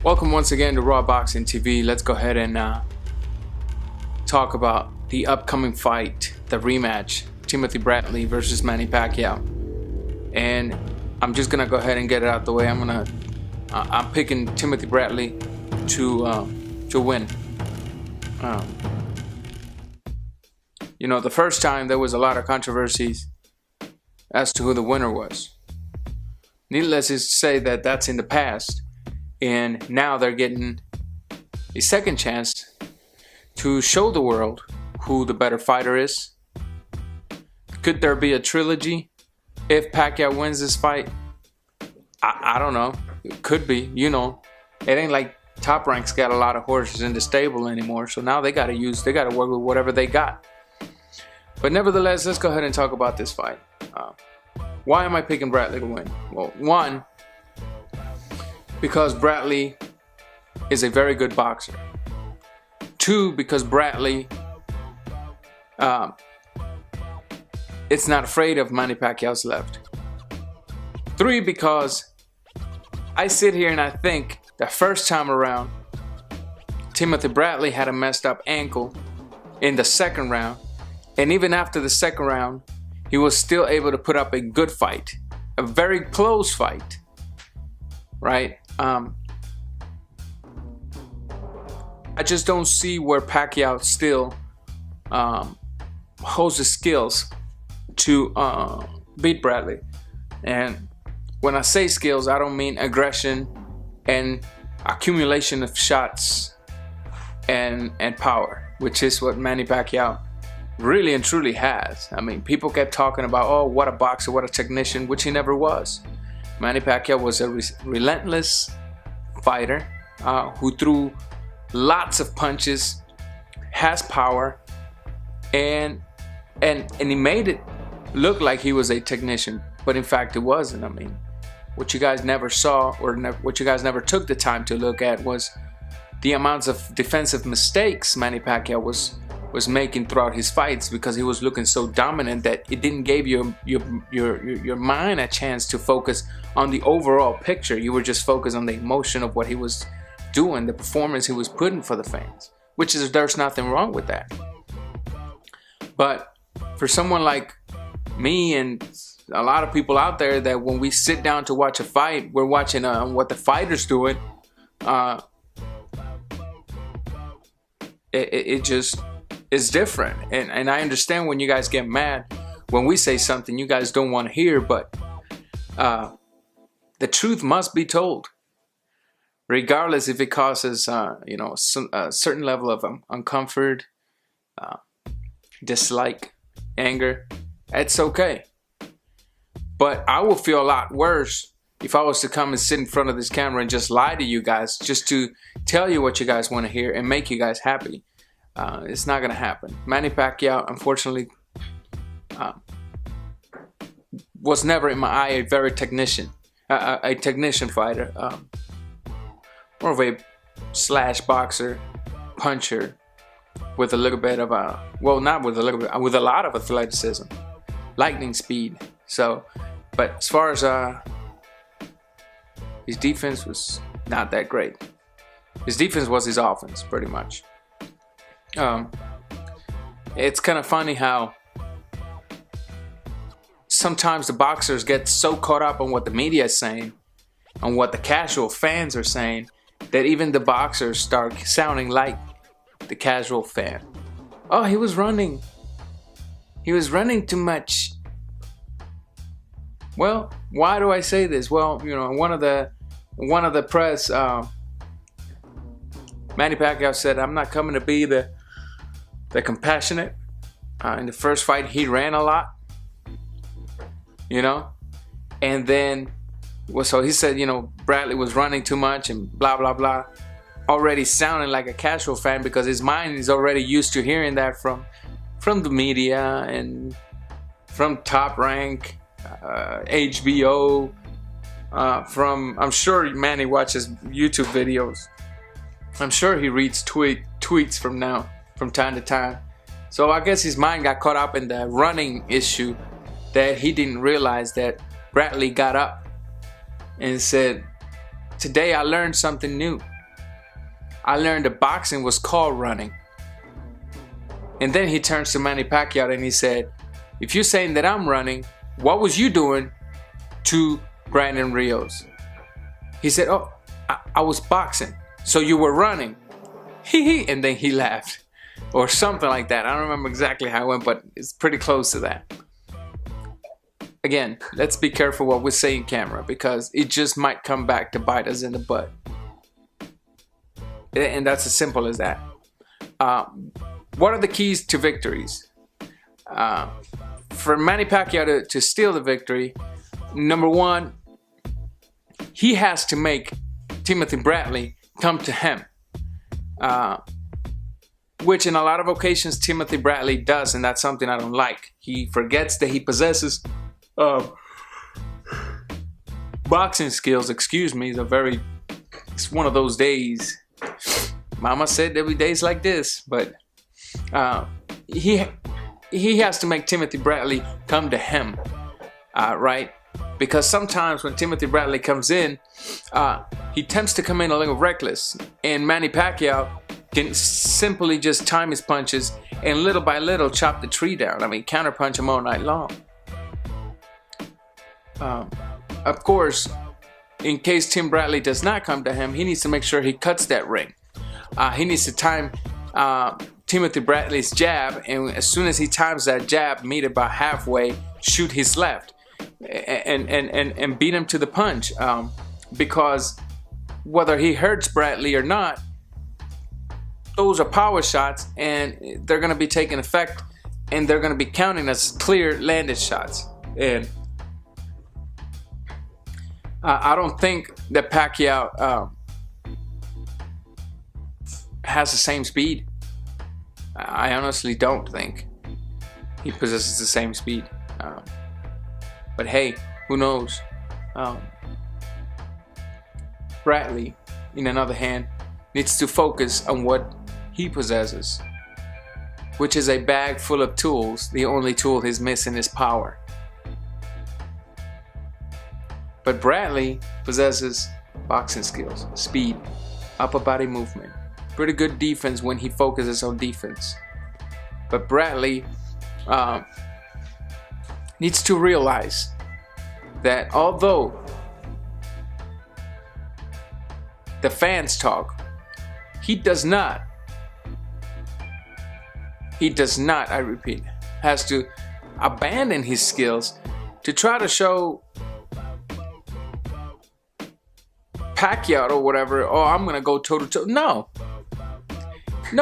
Welcome once again to Raw Boxing TV. Let's go ahead and talk about the upcoming fight, the rematch, Timothy Bradley versus Manny Pacquiao. And I'm just gonna go ahead and get it out the way. I'm picking Timothy Bradley to win. You know, the first time there was a lot of controversies as to who the winner was. Needless to say that that's in the past, and now they're getting a second chance to show the world who the better fighter is. Could there be a trilogy if Pacquiao wins this fight? I don't know. It could be. You know, it ain't like Top Rank's got a lot of horses in the stable anymore, so now they gotta work with whatever they got. But nevertheless, let's go ahead and talk about this fight. Why am I picking Bradley to win? Well, one, because Bradley is a very good boxer. Two, because Bradley it's not afraid of Manny Pacquiao's left. Three, because I sit here and I think the first time around, Timothy Bradley had a messed up ankle in the second round. And even after the second round, he was still able to put up a good fight, a very close fight, right? I just don't see where Pacquiao still holds the skills to beat Bradley. And when I say skills, I don't mean aggression and accumulation of shots and power, which is what Manny Pacquiao really and truly has. I mean, people kept talking about, oh, what a boxer, what a technician, which he never was. Manny Pacquiao was a relentless fighter who threw lots of punches, has power, and he made it look like he was a technician, but in fact it wasn't. I mean, what you guys never saw, or what you guys never took the time to look at, was the amounts of defensive mistakes Manny Pacquiao was making throughout his fights, because he was looking so dominant that it didn't give your mind a chance to focus on the overall picture. You were just focused on the emotion of what he was doing, the performance he was putting for the fans, which is, there's nothing wrong with that. But for someone like me and a lot of people out there, that when we sit down to watch a fight, we're watching what the fighter's doing. It just is different. And I understand when you guys get mad when we say something you guys don't want to hear, but the truth must be told, regardless if it causes you know, a certain level of uncomfort, dislike, anger. It's okay. But I would feel a lot worse if I was to come and sit in front of this camera and just lie to you guys, just to tell you what you guys want to hear and make you guys happy. It's not gonna happen. Manny Pacquiao, unfortunately, was never in my eye a very technician fighter. More of a slash boxer, puncher, with a little bit of well, not with a little bit, with a lot of athleticism, lightning speed. So, but as far as his defense was not that great. His defense was his offense, pretty much. It's kind of funny how sometimes the boxers get so caught up on what the media is saying, on what the casual fans are saying, that even the boxers start sounding like the casual fan. Oh, he was running too much. Well, why do I say this? Well, you know, one of the press, Manny Pacquiao said, "I'm not coming to be the compassionate." In the first fight, he ran a lot, you know, and then, well, so he said, you know, Bradley was running too much and blah blah blah, already sounding like a casual fan, because his mind is already used to hearing that from the media and from Top Rank, HBO, from, I'm sure Manny watches YouTube videos. I'm sure he reads tweets from time to time. So I guess his mind got caught up in the running issue, that he didn't realize that Bradley got up and said, "Today I learned something new. I learned that boxing was called running. And then he turns to Manny Pacquiao and he said, if you're saying that I'm running, what was you doing to Brandon Rios? He said, oh, I was boxing. So you were running. Hee. And then he laughed. Or something like that. I don't remember exactly how it went, but it's pretty close to that. Again, let's be careful what we say in camera, because it just might come back to bite us in the butt. And that's as simple as that. What are the keys to victories? For Manny Pacquiao to steal the victory, number one, he has to make Timothy Bradley come to him. Which in a lot of occasions Timothy Bradley does, and that's something I don't like. He forgets that he possesses boxing skills. Excuse me, it's one of those days. Mama said there'll be days like this, but he has to make Timothy Bradley come to him, right? Because sometimes when Timothy Bradley comes in, he tends to come in a little reckless, and Manny Pacquiao can simply just time his punches and little by little chop the tree down. I mean, counterpunch him all night long. Of course, in case Tim Bradley does not come to him, he needs to make sure he cuts that ring. He needs to time Timothy Bradley's jab, and as soon as he times that jab, meet about halfway, shoot his left, and beat him to the punch. Because whether he hurts Bradley or not, those are power shots, and they're going to be taking effect, and they're going to be counting as clear landed shots. And I don't think that Pacquiao has the same speed. I honestly don't think he possesses the same speed. But hey, who knows? Bradley, in another hand, needs to focus on what he possesses, which is a bag full of tools. The only tool he's missing is power. But Bradley possesses boxing skills, speed, upper body movement, pretty good defense when he focuses on defense. But Bradley needs to realize that although the fans talk, he does not, I repeat, has to abandon his skills to try to show Pacquiao or whatever, oh, I'm gonna go toe to toe. No,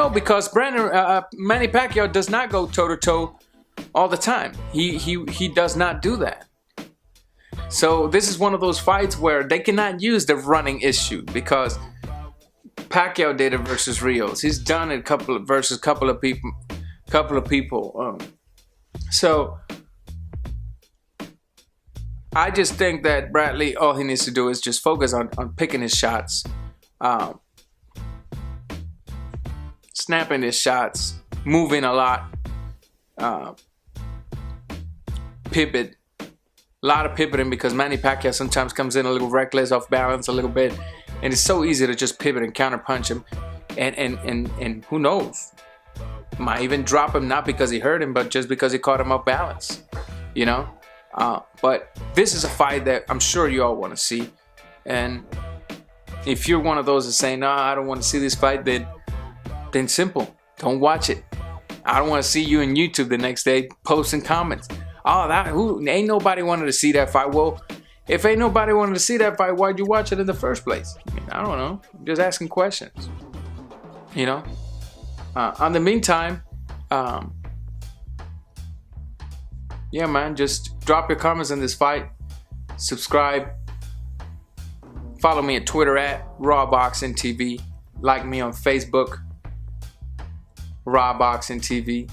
because Manny Pacquiao does not go toe to toe all the time. He does not do that. So this is one of those fights where they cannot use the running issue, because Pacquiao did it versus Rios. He's done it versus a couple of people. So I just think that Bradley, all he needs to do is just focus on picking his shots, snapping his shots, moving a lot, pivot, a lot of pivoting, because Manny Pacquiao sometimes comes in a little reckless, off balance a little bit, and it's so easy to just pivot and counter punch him, and who knows, might even drop him, not because he hurt him, but just because he caught him off balance, you know. But this is a fight that I'm sure you all want to see, and if you're one of those that say, "No, I don't want to see this fight," then simple, don't watch it. I don't want to see you on YouTube the next day posting comments. Oh, ain't nobody wanted to see that fight. Well, if ain't nobody wanted to see that fight, why'd you watch it in the first place? I mean, I don't know. I'm just asking questions. You know. In the meantime, yeah, man, just drop your comments on this fight. Subscribe. Follow me at Twitter at RawBoxingTV. Like me on Facebook, RawBoxingTV.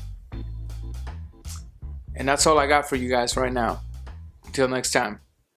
And that's all I got for you guys right now. Until next time.